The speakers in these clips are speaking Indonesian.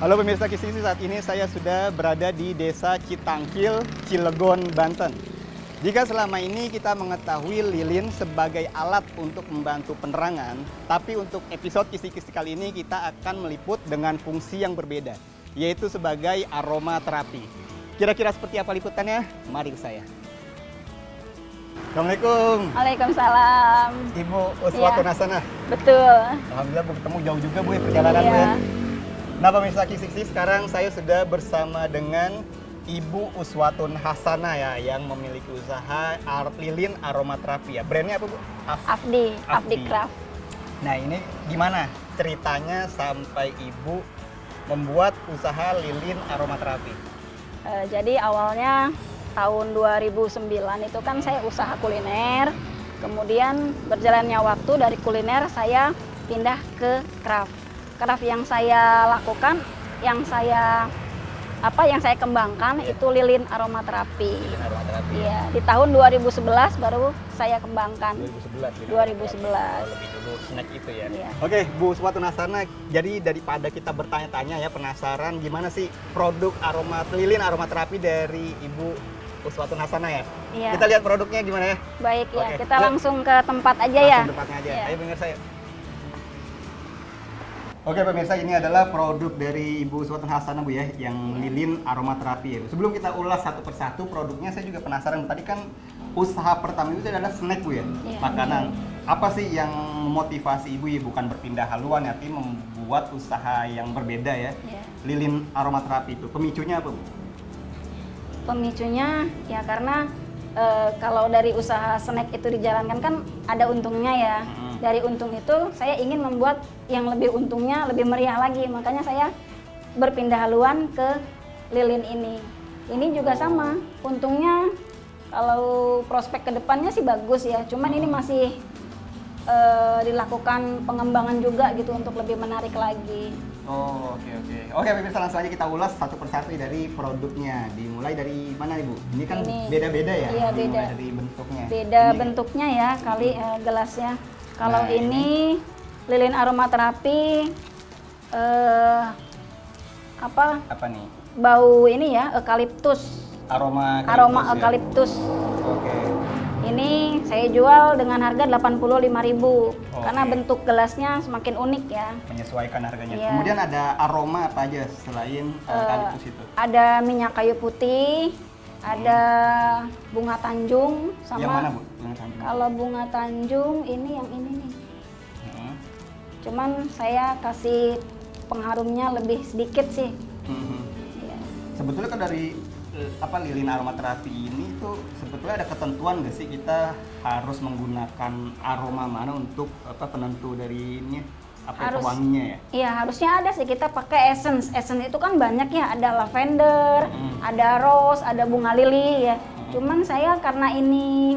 Halo pemirsa Kisi, saat ini saya sudah berada di Desa Citangkil, Cilegon, Banten. Jika selama ini kita mengetahui lilin sebagai alat untuk membantu penerangan, tapi untuk episode Kisi-Kisi kali ini kita akan meliput dengan fungsi yang berbeda, yaitu sebagai aromaterapi. Kira-kira seperti apa liputannya? Mari ke saya. Assalamualaikum. Waalaikumsalam. Ibu Uswatun Hasanah. Betul. Alhamdulillah Bu, ketemu jauh juga Bu ya perjalanan Bu ya. Nah pemirsa Kisi, sekarang saya sudah bersama dengan Ibu Uswatun Hasanah ya, yang memiliki usaha lilin aromaterapi ya. Brandnya apa Bu? Afdi Craft. Nah ini gimana ceritanya sampai Ibu membuat usaha lilin aromaterapi? Jadi awalnya tahun 2009 itu kan saya usaha kuliner. Kemudian berjalannya waktu dari kuliner saya pindah ke craft. Craft yang saya lakukan, yang saya kembangkan itu lilin aromaterapi. Lilin aromaterapi. Iya, di tahun 2011 baru saya kembangkan. 2011. 2011. Lebih dulu snack itu ya. Iya. Oke, Bu Uswatun Hasanah. Jadi daripada kita bertanya-tanya ya, penasaran gimana sih produk lilin aromaterapi dari Ibu Uswatun Hasanah ya? Iya. Kita lihat produknya gimana ya? Baik ya, Oke. kita langsung ke tempat aja ya. Langsung tempatnya aja. Iya. Ayo pemirsa yuk. Oke pemirsa, ini adalah produk dari Ibu Uswatun Hasanah Bu ya, yang lilin aromaterapi ya. Sebelum kita ulas satu persatu produknya, saya juga penasaran. Tadi kan usaha pertama itu adalah snack Bu ya, Iya. makanan. Apa sih yang memotivasi Ibu ya, bukan berpindah haluan ya, tapi membuat usaha yang berbeda ya, Iya. lilin aromaterapi itu. Pemicunya apa Bu? Pemicunya ya karena kalau dari usaha snack itu dijalankan kan ada untungnya ya. Dari untung itu saya ingin membuat yang lebih untungnya lebih meriah lagi, makanya saya berpindah haluan ke lilin ini. Ini juga sama, untungnya kalau prospek kedepannya sih bagus ya, cuman ini masih dilakukan pengembangan juga gitu untuk lebih menarik lagi. Oh, oke. Oke, pemirsa, langsung aja kita ulas satu persatu dari produknya. Dimulai dari mana Ibu? Ini kan beda-beda ya? Iya, beda. Dimulai dari bentuknya. Beda bentuknya ya, kali gelasnya. Kalau Nah, ini lilin aromaterapi Apa nih? bau ini ya, eukaliptus. Aroma Eukaliptus. Oke. Ini saya jual dengan harga 85.000 karena Oke. bentuk gelasnya semakin unik ya. Menyesuaikan harganya. Iya. Kemudian ada aroma apa aja selain eukaliptus itu? Ada minyak kayu putih, ada bunga tanjung, sama Yang mana Bu? Yang samping. kalau bunga tanjung ini yang ini nih. Hmm. Cuman saya kasih pengharumnya lebih sedikit sih. Mhm. Ya. Sebetulnya kan dari lilin aromaterapi ini tuh sebetulnya ada ketentuan nggak sih kita harus menggunakan aroma mana untuk penentu dari ini wanginya ya? Iya, harusnya ada sih, kita pakai essence. Essence itu kan banyak ya, ada lavender, ada rose, ada bunga lili ya. Cuman saya karena ini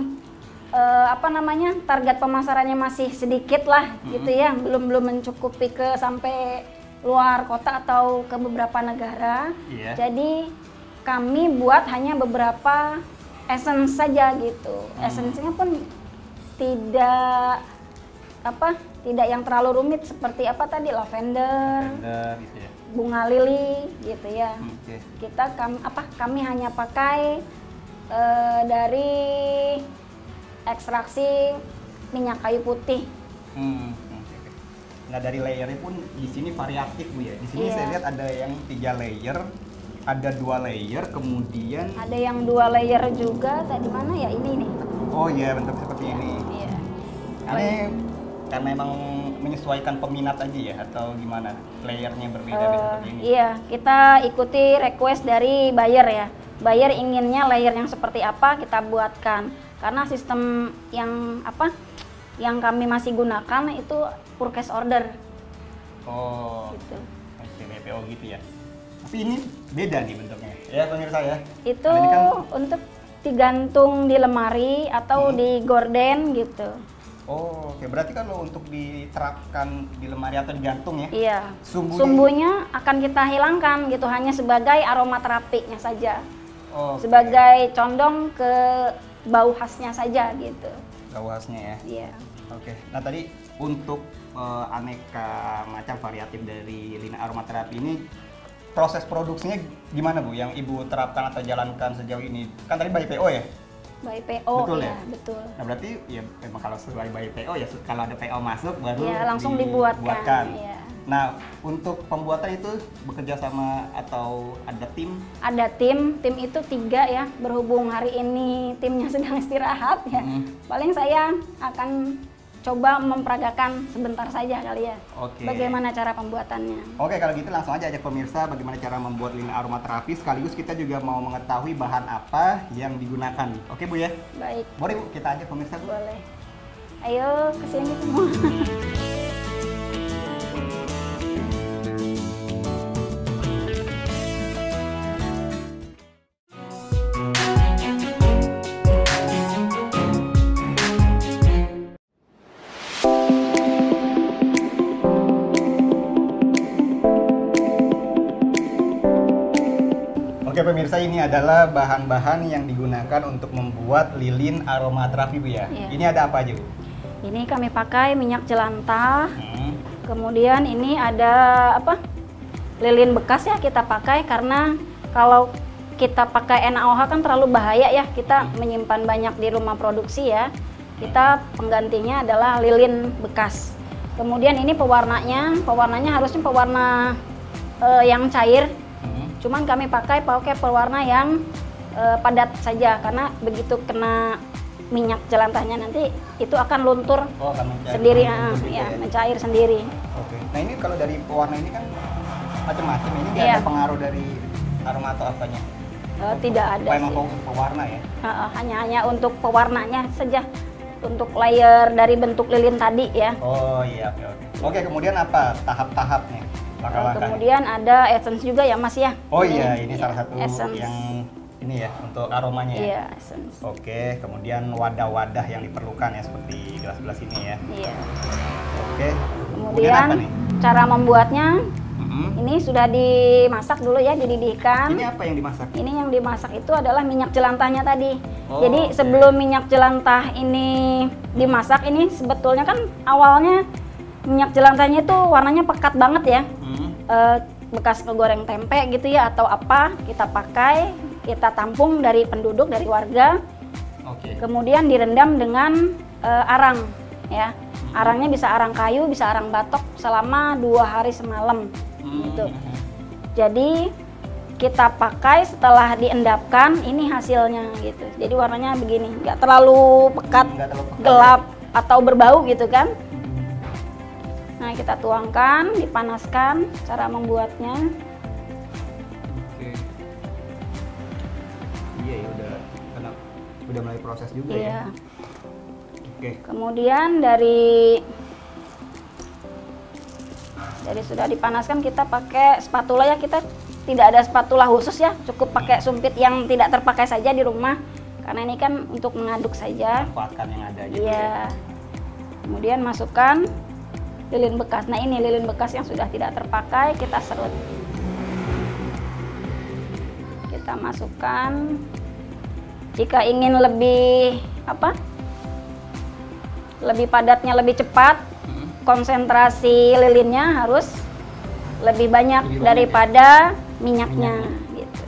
target pemasarannya masih sedikit lah gitu ya, belum mencukupi ke sampai luar kota atau ke beberapa negara. Iya. Jadi kami buat hanya beberapa essence saja gitu. Essence-nya pun tidak yang terlalu rumit seperti tadi lavender, Gitu ya. bunga lili gitu ya. Oke. Kami hanya pakai dari ekstraksi minyak kayu putih. Oke. Nah dari layernya pun di sini variatif Bu ya. Di sini Iya. saya lihat ada yang 3 layer, ada 2 layer, kemudian Ada yang 2 layer juga. Tadi mana ya, ini nih. oh iya bentuk seperti ini. Iya. Ini karena emang menyesuaikan peminat aja ya atau gimana? Layernya berbeda-beda seperti ini. Iya, kita ikuti request dari buyer ya. Buyer inginnya layer yang seperti apa kita buatkan. Karena sistem yang kami masih gunakan itu purchase order. Oh. Gitu. Oke, BPO gitu ya. Tapi ini beda nih bentuknya. Ya pemirsa ya. Itu Nah, ini kan untuk digantung di lemari atau di gorden gitu. oh, oke. Berarti kalau untuk diterapkan di lemari atau digantung ya? Iya. Sumbunya akan kita hilangkan gitu, hanya sebagai aromaterapinya saja. Oh, Sebagai condong ke bau khasnya saja gitu. khasnya ya. Iya. Oke. Nah tadi untuk aneka macam variatif dari lilin aromaterapi ini proses produksinya gimana Bu yang Ibu terapkan atau jalankan sejauh ini? Kan tadi by PO ya? By PO, Betul ya, ya? betul. Nah berarti ya memang kalau sesuai by PO ya kalau ada PO masuk baru Ya, langsung dibuatkan. Ya. Nah untuk pembuatan itu bekerja sama atau ada tim? Ada tim itu 3 ya, berhubung hari ini timnya sedang istirahat ya. Paling saya akan coba memperagakan sebentar saja kali ya. Oke. Bagaimana cara pembuatannya. Oke, kalau gitu langsung aja ajak pemirsa bagaimana cara membuat lilin aromaterapi, sekaligus kita juga mau mengetahui bahan apa yang digunakan. Oke Bu ya? Baik. Boleh Bu, kita ajak pemirsa Bu. Boleh. Ayo kesini semua. Oke pemirsa, ini adalah bahan-bahan yang digunakan untuk membuat lilin aromaterapi Bu ya. Iya. Ini ada apa aja Bu? Ini kami pakai minyak jelantah. Kemudian ini ada apa? Lilin bekas ya kita pakai karena kalau kita pakai NaOH kan terlalu bahaya ya. Kita menyimpan banyak di rumah produksi ya. Kita penggantinya adalah lilin bekas. Kemudian ini pewarnanya harusnya pewarna yang cair. Cuman kami pakai pewarna yang padat saja karena begitu kena minyak jelantahnya nanti itu akan luntur sendiri, mencair sendiri. Oke. Nah ini kalau dari pewarna ini kan macam-macam, ini nggak ada pengaruh dari aroma atau apanya? Tidak ada. Memang fokus pewarna ya? Hanya untuk pewarnanya saja, untuk layer dari bentuk lilin tadi ya. Oh iya, oke. Oke, kemudian apa tahap-tahapnya? Kemudian ada essence juga ya Mas ya. Oh iya, ini salah satu essence. yang ini ya untuk aromanya ya. Iya, essence. Oke, kemudian wadah-wadah yang diperlukan ya seperti gelas-gelas ini ya. Iya. Oke. Kemudian apa nih? cara membuatnya ini sudah dimasak dulu ya, dididihkan. Ini apa yang dimasak? Ini yang dimasak itu adalah minyak jelantahnya tadi. Oh, jadi sebelum minyak jelantah ini dimasak, ini sebetulnya kan awalnya minyak jelantahnya itu warnanya pekat banget ya. Bekas ngegoreng tempe gitu ya atau apa, kita pakai, kita tampung dari penduduk, dari warga. Kemudian direndam dengan arang ya. Arangnya bisa arang kayu, bisa arang batok selama 2 hari semalam gitu. Jadi kita pakai setelah diendapkan, ini hasilnya gitu. Jadi warnanya begini, nggak terlalu pekat, gelap atau berbau gitu kan. Nah, kita tuangkan, dipanaskan, cara membuatnya. Oke. Iya ya, udah mulai proses juga ya. Oke. Kemudian dari sudah dipanaskan, kita pakai spatula ya. Kita tidak ada spatula khusus ya, cukup pakai sumpit yang tidak terpakai saja di rumah. Karena ini kan untuk mengaduk saja. Manfaatkan yang ada aja. Iya. Kemudian masukkan lilin bekas. Nah, ini lilin bekas yang sudah tidak terpakai, kita serut. Kita masukkan. Jika ingin lebih lebih padatnya, lebih cepat, konsentrasi lilinnya harus lebih banyak daripada minyaknya gitu.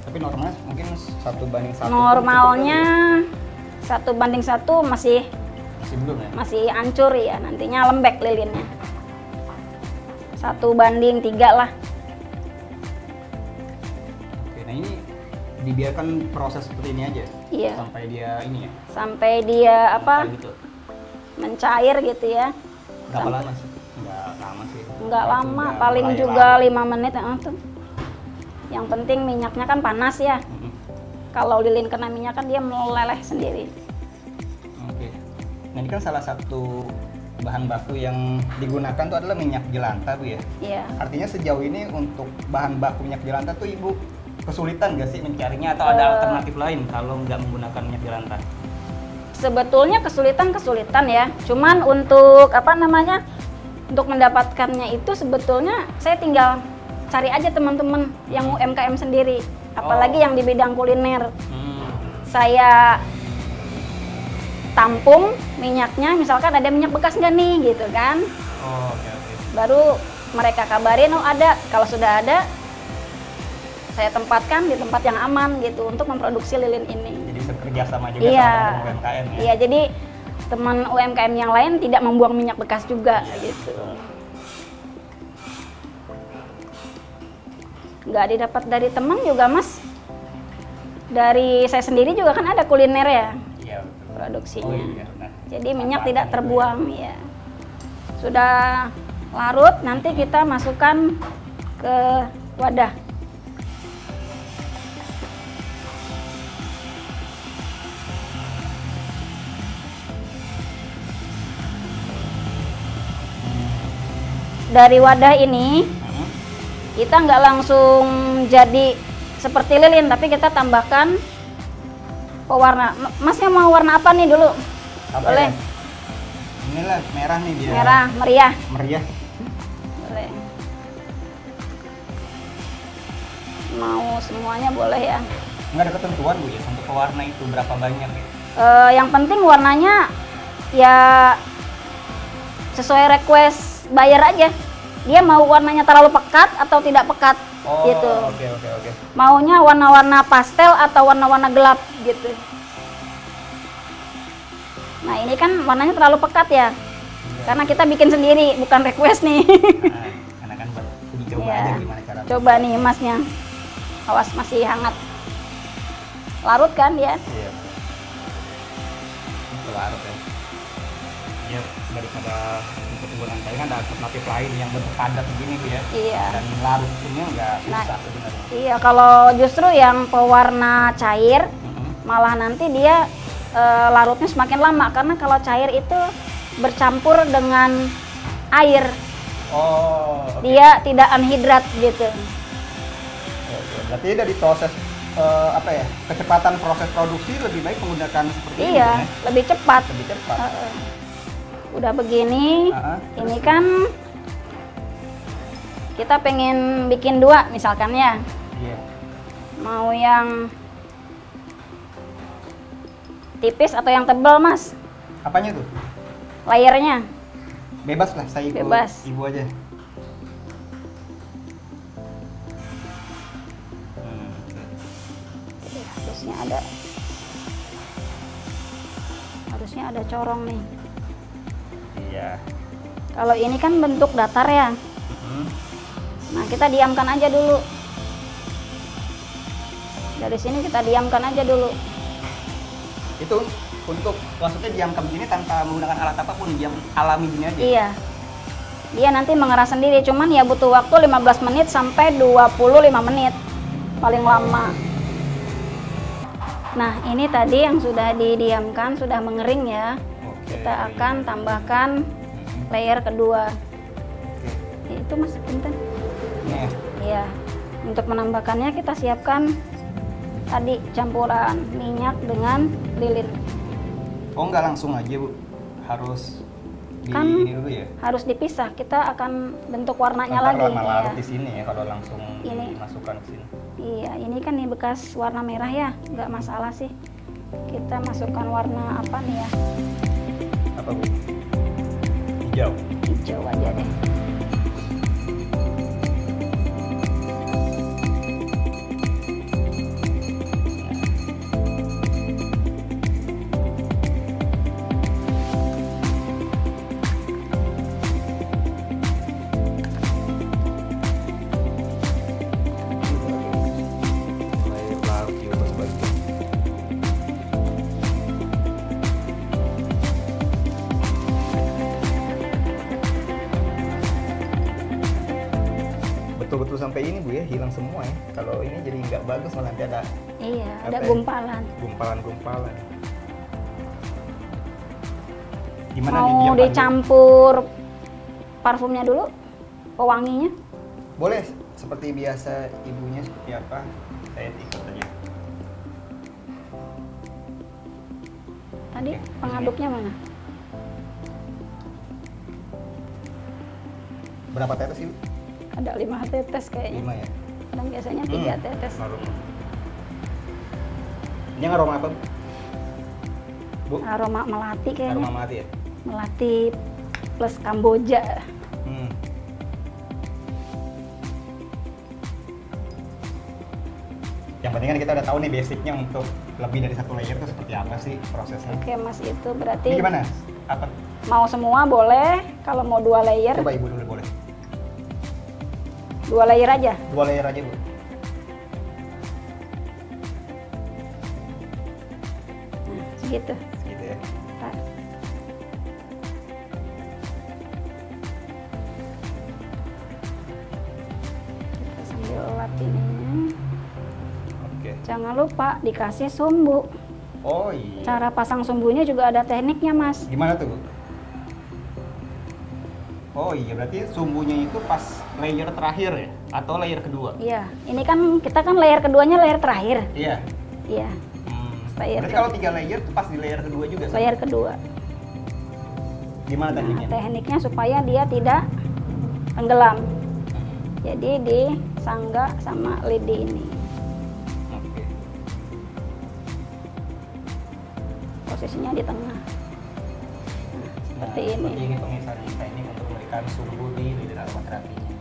Tapi normalnya mungkin 1:1. Normalnya 1:1 masih belum ya? Masih hancur ya, nantinya lembek lilinnya. 1:3 lah. Oke, nah ini dibiarkan proses seperti ini aja? Iya. Sampai dia ini ya? Sampai dia gitu. mencair gitu ya. Berapa lama sih? Nggak lama sih. Nggak lama, paling juga 5 menit tuh. Yang penting minyaknya kan panas ya. Kalau lilin kena minyak kan dia meleleh sendiri. Oke. Nah ini kan salah satu bahan baku yang digunakan tuh adalah minyak jelantah Bu ya? Iya. Artinya sejauh ini untuk bahan baku minyak jelantah tuh Ibu kesulitan nggak sih mencarinya atau ada alternatif lain kalau nggak menggunakan minyak jelantah? Sebetulnya kesulitan ya. Cuman untuk untuk mendapatkannya itu sebetulnya saya tinggal cari aja teman-teman yang UMKM sendiri. Apalagi yang di bidang kuliner. Saya tampung minyaknya, misalkan ada minyak bekas nggak nih gitu kan. Oh, oke, oke. Baru mereka kabarin, oh ada. Kalau sudah ada, saya tempatkan di tempat yang aman gitu untuk memproduksi lilin ini. Jadi bekerja sama juga Iya. sama teman UMKM ya? Iya, jadi teman UMKM yang lain tidak membuang minyak bekas juga gitu. Nggak didapat dari teman juga Mas. Dari saya sendiri juga kan ada kuliner ya Iya, betul. produksinya. Oh, iya. Nah, Jadi minyak manfaatkan tidak itu terbuang ya. Sudah larut, nanti kita masukkan ke wadah. Dari wadah ini kita nggak langsung jadi seperti lilin, tapi kita tambahkan pewarna. Masnya mau warna apa nih dulu? Apa Boleh. ya? Inilah merah nih dia. Merah, meriah. Meriah. Boleh. Mau semuanya boleh ya. Nggak ada ketentuan Bu ya untuk pewarna itu berapa banyak ya? Yang penting warnanya ya sesuai request buyer aja. Dia mau warnanya terlalu pekat atau tidak pekat Oh, gitu. oke, oke, oke. Maunya warna-warna pastel atau warna-warna gelap gitu. Nah ini kan warnanya terlalu pekat ya, karena kita bikin sendiri, bukan request nih. Nah, karena kan buat uji coba Iya. aja gimana cara. Coba nih emasnya, awas masih hangat. Larut kan dia? Iya. Itu larut ya. Iya, daripada untuk penggunaan kain kan ada alternatif lain yang bentuk padat begini Bu ya. Iya. Dan larut ini nggak Nah, susah sebenarnya. Iya, kalau justru yang pewarna cair, malah nanti dia larutnya semakin lama, karena kalau cair itu bercampur dengan air, Oh, oke. dia tidak anhidrat gitu. Oke. Berarti dari proses apa ya, kecepatan proses produksi lebih baik menggunakan seperti ini Iya, ya? lebih cepat. Lebih cepat. Udah begini, ini kan kita pengen bikin dua misalkan ya, Iya. mau yang tipis atau yang tebal Mas, Apanya tuh? layernya. Bebas lah, saya ikut Bebas. Ibu aja. Harusnya ada corong nih. Iya. Kalau ini kan bentuk datar ya. Nah, kita diamkan aja dulu. Dari sini kita diamkan aja dulu. Itu untuk maksudnya diamkan begini tanpa menggunakan alat apapun, diam alami gini aja. Iya. Dia nanti mengeras sendiri, cuman ya butuh waktu 15 menit sampai 25 menit paling lama. Nah, ini tadi yang sudah didiamkan, sudah mengering ya. Oke. Kita akan tambahkan layer kedua. Oke. Itu Mas, punten. Ini ya. Iya. Untuk menambahkannya kita siapkan tadi campuran minyak dengan lilin. Oh, nggak langsung aja Bu, harus di Kan ini dulu ya. harus dipisah. Kita akan bentuk warnanya Ntar lagi. lama larut Iya. di sini ya kalau langsung Ini. dimasukkan ke sini. Iya, ini kan nih bekas warna merah ya, nggak masalah sih. Kita masukkan warna apa nih ya? Apa Bu? Hijau. Hijau aja deh. Air larut juga bagus. Betul-betul sampai ini Bu ya, hilang semua ya. Kalau ini jadi nggak bagus, malah nanti ada Iya, ada Apa ya? gumpalan. gumpalan-gumpalan. Gimana Mau didiamkan dulu? dicampur parfumnya dulu, pewanginya. Boleh, seperti biasa ibunya seperti apa, saya ikut aja. Tadi Oke, pengaduknya mana? Berapa tetes sih Bu? Ada 5 tetes kayaknya. 5 ya? Dan biasanya 3 tetes. Aroma. Ini aroma apa Bu? Bu? Aroma melati kayaknya. Aroma melati ya? Melati plus Kamboja. Yang penting kan kita udah tahu nih basicnya untuk lebih dari 1 layer itu seperti apa sih prosesnya. Oke Mas, itu berarti Ini gimana? Apa? mau semua boleh, kalau mau 2 layer. Coba Ibu dulu boleh. 2 layer aja. 2 layer aja Bu. Nah, segitu. Gitu ya. Ntar. Kita sambil lap ini. Oke. Jangan lupa dikasih sumbu. Oh iya. Cara pasang sumbunya juga ada tekniknya Mas. Gimana tuh Bu? Oh iya, berarti sumbunya itu pas layer terakhir ya? Atau layer kedua? Iya, ini kan kita kan layer keduanya layer terakhir. Iya. Iya, layer Berarti kalau 3 layer itu pas di layer kedua juga? layer kedua. Gimana Nah, tekniknya? tekniknya supaya dia tidak tenggelam. Jadi disangga sama lidi ini. Oke. Posisinya di tengah. Nah, seperti ini. Seperti ini pemirsa kita ini untuk memberikan sumbu di lilin aromaterapinya.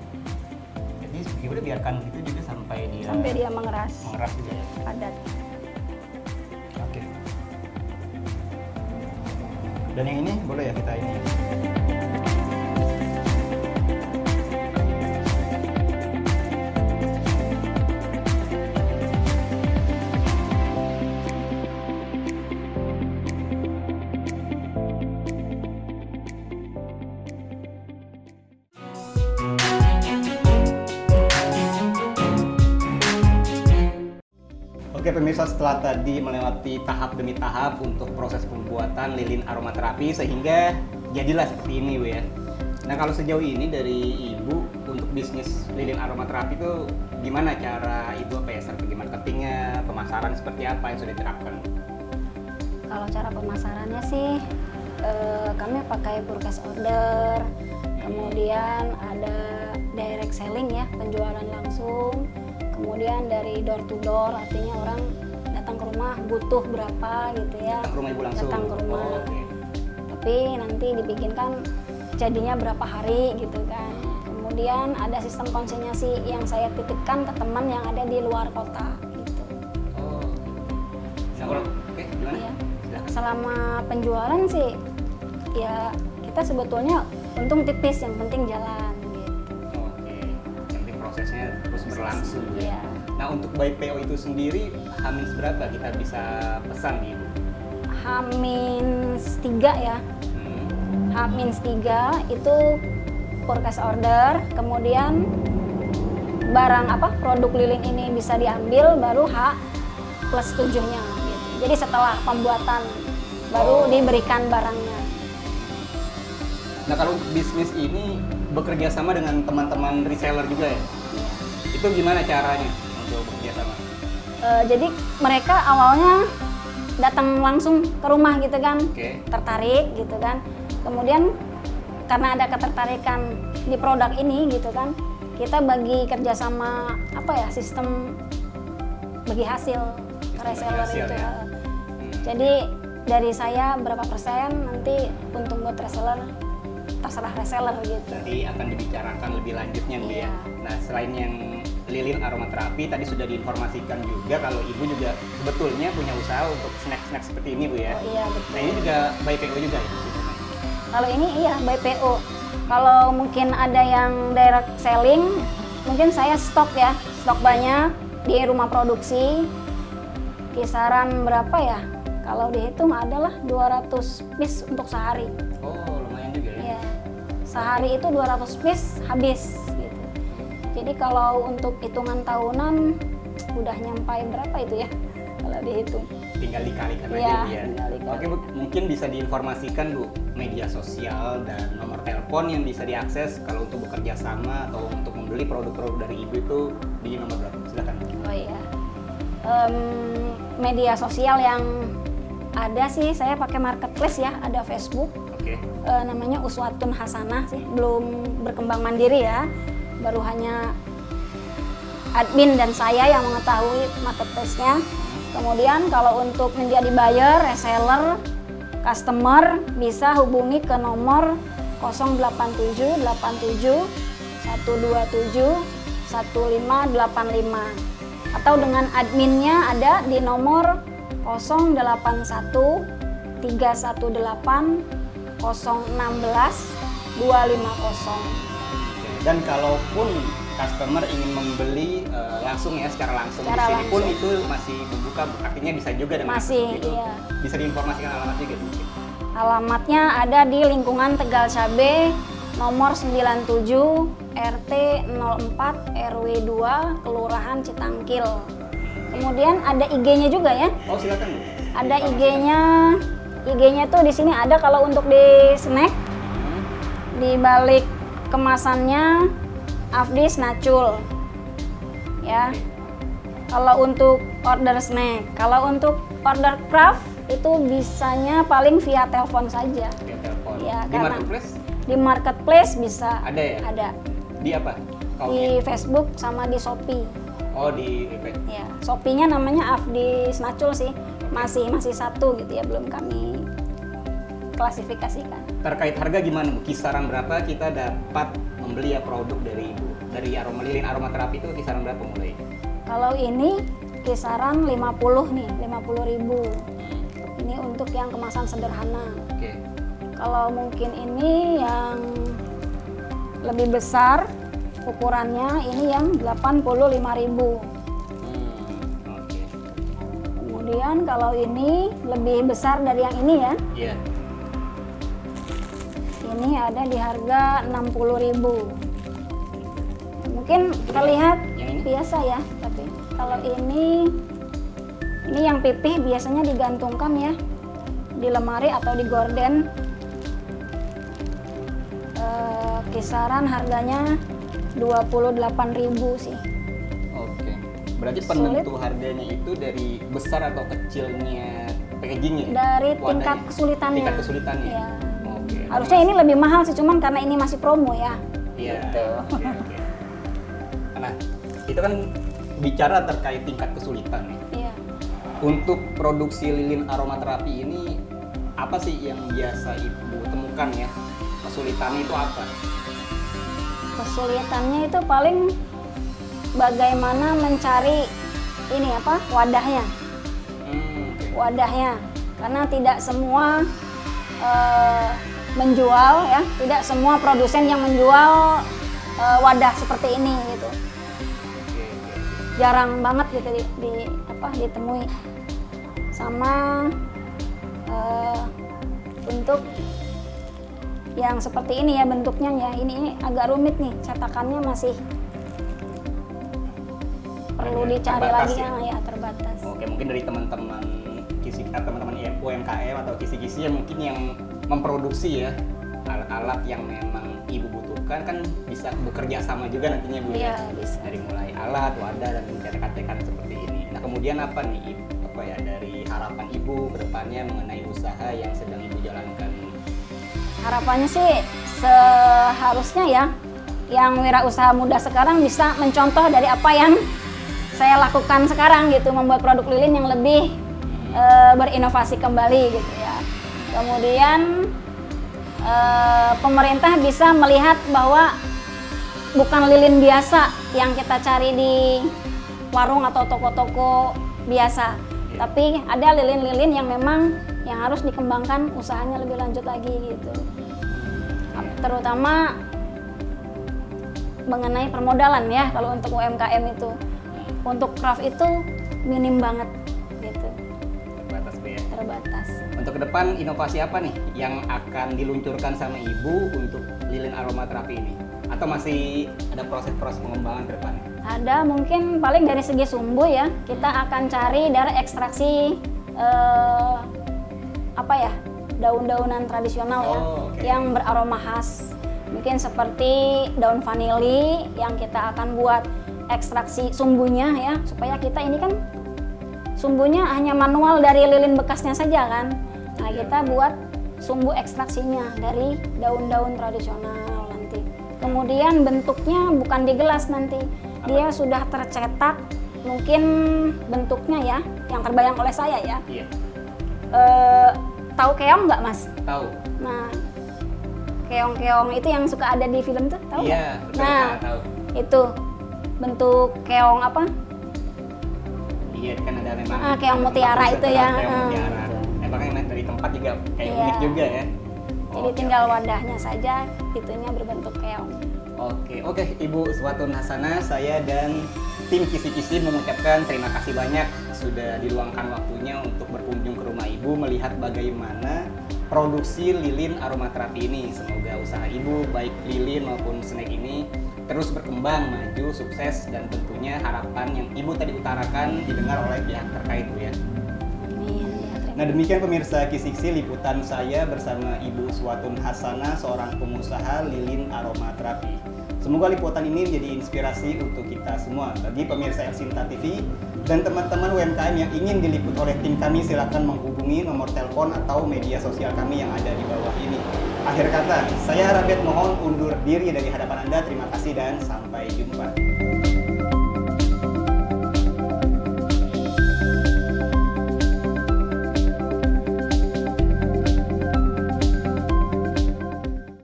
Jadi udah biarkan gitu juga sampai dia mengeras. mengeras juga ya. Padat. Oke. Dan yang ini boleh ya kita ini. Oke pemirsa, setelah tadi melewati tahap demi tahap untuk proses pembuatan lilin aromaterapi sehingga jadilah seperti ini Bu ya. Nah kalau sejauh ini dari Ibu untuk bisnis lilin aromaterapi itu gimana cara Ibu strategi marketingnya, pemasaran seperti apa yang sudah diterapkan? Kalau cara pemasarannya sih kami pakai purchase order, kemudian ada direct selling ya, penjualan langsung. Kemudian dari door to door, artinya orang datang ke rumah butuh berapa gitu ya. Datang ke rumah Ibu langsung? Datang ke rumah. Oh, okay. Tapi nanti dibikinkan jadinya berapa hari gitu kan. Kemudian ada sistem konsinyasi yang saya titipkan ke teman yang ada di luar kota gitu. Oh. Oke, gimana? Iya. Selama penjualan sih ya kita sebetulnya untung tipis, yang penting jalan gitu. Oke, yang penting prosesnya terus berlangsung. Iya. Nah untuk by PO itu sendiri Hamin berapa kita bisa pesan nih Ibu? H-3 ya. H-3 itu forecast order, kemudian barang produk lilin ini bisa diambil baru H+7-nya gitu. Jadi setelah pembuatan baru diberikan barangnya. Nah kalau untuk bisnis ini bekerja sama dengan teman-teman reseller juga ya? Iya. Itu gimana caranya untuk bekerja sama? Jadi mereka awalnya datang langsung ke rumah gitu kan, tertarik gitu kan. Kemudian karena ada ketertarikan di produk ini gitu kan, kita bagi kerjasama sistem bagi hasil reseller itu. Ya? Jadi dari saya berapa persen, nanti untung buat reseller terserah reseller gitu. Nanti akan dibicarakan lebih lanjutnya Bu ya. Nah selain yang lilin aromaterapi tadi sudah diinformasikan juga kalau Ibu juga sebetulnya punya usaha untuk snack-snack seperti ini Bu ya. Oh, iya betul. Nah ini juga by PO juga ya? Kalau ini iya by PO. Kalau mungkin ada yang direct selling, mungkin saya stok banyak di rumah produksi. Kisaran berapa ya? Kalau dihitung adalah 200 piece untuk sehari. Oh lumayan juga ya? Iya. Sehari itu 200 piece habis gitu. Jadi kalau untuk hitungan tahunan udah nyampai berapa itu ya kalau dihitung? Tinggal dikalikan aja Iya, Bu ya. tinggal dikalikan. Oke Bu, mungkin bisa diinformasikan Bu media sosial dan nomor telepon yang bisa diakses kalau untuk bekerja sama atau untuk membeli produk-produk dari Ibu itu di nomor berapa? Silakan. Oh iya. Media sosial yang ada sih saya pakai marketplace ya, ada Facebook. Oke. Namanya Uswatun Hasanah sih, belum berkembang mandiri ya. Baru hanya admin dan saya yang mengetahui marketplace-nya. Kemudian kalau untuk menjadi buyer, reseller, customer bisa hubungi ke nomor 087 87 127 1585 atau dengan adminnya ada di nomor 081 318 016 250. Dan kalaupun customer ingin membeli langsung ya, secara langsung di Secara sini pun langsung. itu masih membuka, artinya bisa juga dengan Masih, itu. iya. Bisa diinformasikan alamat juga mungkin. Alamatnya ada di lingkungan Tegal Cabe, nomor 97 RT 04 RW 2 Kelurahan Citangkil. Kemudian ada IG-nya juga ya. Oh, silakan Bu. Ada IG-nya tuh di sini ada. Kalau untuk di snack, di balik kemasannya Afdi Snacul. Ya. Kalau untuk order snack, kalau untuk order craft itu bisanya paling via telepon saja. Via telepon. Ya, Di karena marketplace di marketplace bisa. ada ya? Ada. Di apa? Di Facebook sama di Shopee. Oh, di Ya, Shopee-nya namanya Afdi Snacul sih. Masih satu gitu ya, belum kami klasifikasikan. Terkait harga gimana Bu? Kisaran berapa kita dapat membeli ya produk dari Ibu? Dari aroma lilin aromaterapi itu kisaran berapa mulai? Kalau ini kisaran 50 nih, 50.000. Ini untuk yang kemasan sederhana. Oke. Kalau mungkin ini yang lebih besar ukurannya, ini yang 85.000. Oke. Kemudian kalau ini lebih besar dari yang ini ya. Iya. Ini ada di harga 60.000. Mungkin terlihat Yang ini? biasa ya, tapi kalau ini yang pipih biasanya digantungkan ya di lemari atau di gorden. Kisaran harganya 28.000 sih. Oke. Berarti Sulit. penentu harganya itu dari besar atau kecilnya packagingnya? Dari Wadahnya? tingkat kesulitannya. Tingkat kesulitannya. Iya. Oke. Harusnya ini lebih mahal sih, cuman karena ini masih promo ya. Iya. Gitu. Oke. Nah, itu kan bicara terkait tingkat kesulitan nih. Iya. Untuk produksi lilin aromaterapi ini apa sih yang biasa Ibu temukan ya? Kesulitannya itu apa? Kesulitannya itu paling bagaimana mencari ini apa, wadahnya. Oke. Wadahnya, karena tidak semua menjual ya, tidak semua produsen yang menjual wadah seperti ini gitu. Oke. Jarang banget gitu ditemui. Sama untuk yang seperti ini ya bentuknya ya, ini agak rumit nih, cetakannya masih perlu dicari terbatas lagi ya? ya, terbatas. Oke, mungkin dari teman-teman teman-teman UMKM atau kisi-kisi yang mungkin yang memproduksi ya alat-alat yang memang Ibu butuhkan, kan bisa bekerja sama juga nantinya Bu ya. Iya, bisa. Dari mulai alat, wadah, dan cetak-cetakan seperti ini. Nah, kemudian apa nih apa ya dari harapan Ibu ke depannya mengenai usaha yang sedang Ibu jalankan? Harapannya sih seharusnya ya yang wirausaha muda sekarang bisa mencontoh dari apa yang saya lakukan sekarang gitu, membuat produk lilin yang lebih berinovasi kembali gitu ya. Kemudian pemerintah bisa melihat bahwa bukan lilin biasa yang kita cari di warung atau toko-toko biasa, tapi ada lilin-lilin yang memang yang harus dikembangkan usahanya lebih lanjut lagi gitu. Terutama mengenai permodalan ya, kalau untuk UMKM itu. Untuk craft itu minim banget gitu. Terbatas Bu ya. Terbatas. Untuk ke depan inovasi apa nih yang akan diluncurkan sama Ibu untuk lilin aromaterapi ini? Atau masih ada proses-proses pengembangan ke depannya? Ada mungkin paling dari segi sumbu ya, kita akan cari dari ekstraksi apa ya, daun-daunan tradisional ya, yang beraroma khas. Mungkin seperti daun vanili yang kita akan buat ekstraksi sumbunya ya, supaya kita ini kan sumbunya hanya manual dari lilin bekasnya saja kan. Nah, kita buat sumbu ekstraksinya dari daun-daun tradisional nanti. Kemudian bentuknya bukan di gelas nanti, dia sudah tercetak, mungkin bentuknya ya, yang terbayang oleh saya ya. Iya. tahu keong nggak Mas? Tahu. Nah, keong-keong itu yang suka ada di film tuh, tahu nggak? Iya, betul, Nah, tahu. itu bentuk keong apa? Iya, kan ada memang. Keong mutiara itu ya. Keong mutiara. Emangnya dari tempat juga kayak Iya. unik juga ya. Jadi Oke, tinggal oke. wadahnya saja, itunya berbentuk keong. Oke, Ibu Uswatun Hasanah, saya dan tim Kisi-Kisi mengucapkan terima kasih banyak sudah diluangkan waktunya untuk berkunjung ke rumah Ibu melihat bagaimana produksi lilin aromaterapi ini. Semoga usaha Ibu baik lilin maupun snack ini terus berkembang, maju, sukses, dan tentunya harapan yang Ibu tadi utarakan didengar oleh pihak terkait, Bu ya. Amin. Ya, Nah, demikian pemirsa Kisi-Kisi liputan saya bersama Ibu Uswatun Hasanah, seorang pengusaha lilin aromaterapi. Semoga liputan ini menjadi inspirasi untuk kita semua. Bagi pemirsa Elsinta TV dan teman-teman UMKM yang ingin diliput oleh tim kami, silakan menghubungi nomor telepon atau media sosial kami yang ada di bawah ini. Akhir kata, saya Rabet mohon undur diri dari hadapan Anda. Terima kasih dan sampai jumpa.